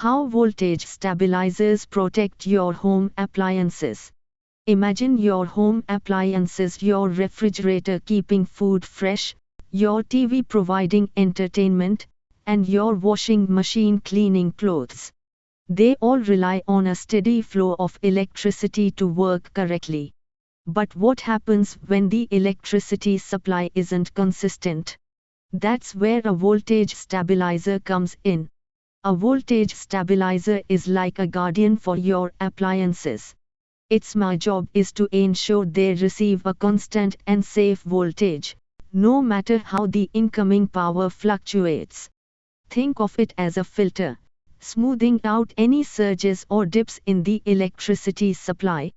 How voltage stabilizers protect your home appliances. Imagine your home appliances, your refrigerator keeping food fresh, your TV providing entertainment, and your washing machine cleaning clothes. They all rely on a steady flow of electricity to work correctly. But what happens when the electricity supply isn't consistent? That's where a voltage stabilizer comes in. A voltage stabilizer is like a guardian for your appliances. Its main job is to ensure they receive a constant and safe voltage, no matter how the incoming power fluctuates. Think of it as a filter, smoothing out any surges or dips in the electricity supply.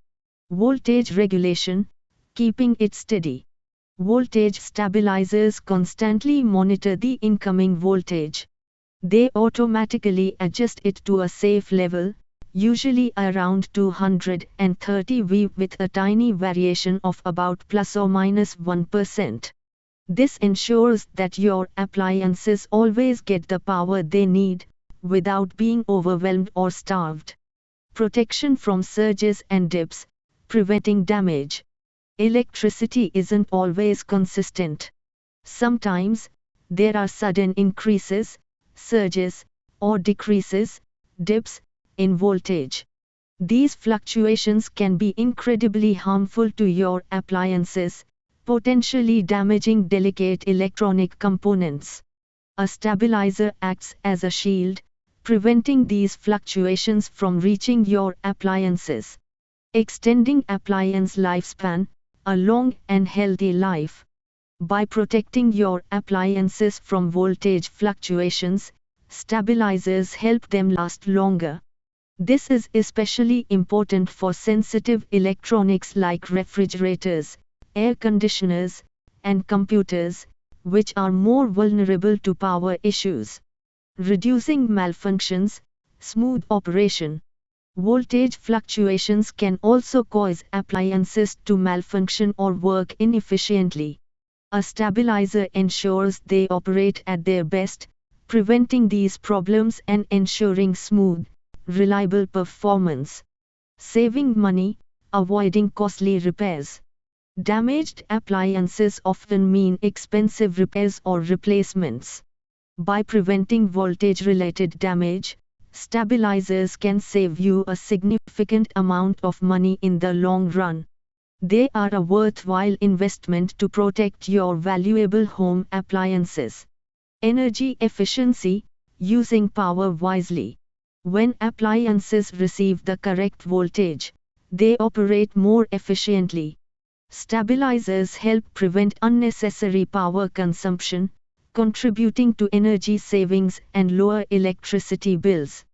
Voltage regulation, keeping it steady. Voltage stabilizers constantly monitor the incoming voltage. They automatically adjust it to a safe level, usually around 230 V with a tiny variation of about plus or minus 1%. This ensures that your appliances always get the power they need, without being overwhelmed or starved. Protection from surges and dips, preventing damage. Electricity isn't always consistent. Sometimes, there are sudden increases, surges, or decreases, dips, in voltage. These fluctuations can be incredibly harmful to your appliances, potentially damaging delicate electronic components. A stabilizer acts as a shield, preventing these fluctuations from reaching your appliances. Extending appliance lifespan, a long and healthy life. By protecting your appliances from voltage fluctuations, stabilizers help them last longer. This is especially important for sensitive electronics like refrigerators, air conditioners, and computers, which are more vulnerable to power issues. Reducing malfunctions, smooth operation. Voltage fluctuations can also cause appliances to malfunction or work inefficiently. A stabilizer ensures they operate at their best, preventing these problems and ensuring smooth, reliable performance. Saving money, avoiding costly repairs. Damaged appliances often mean expensive repairs or replacements. By preventing voltage-related damage, stabilizers can save you a significant amount of money in the long run. They are a worthwhile investment to protect your valuable home appliances. Energy efficiency, using power wisely. When appliances receive the correct voltage, they operate more efficiently. Stabilizers help prevent unnecessary power consumption, contributing to energy savings and lower electricity bills.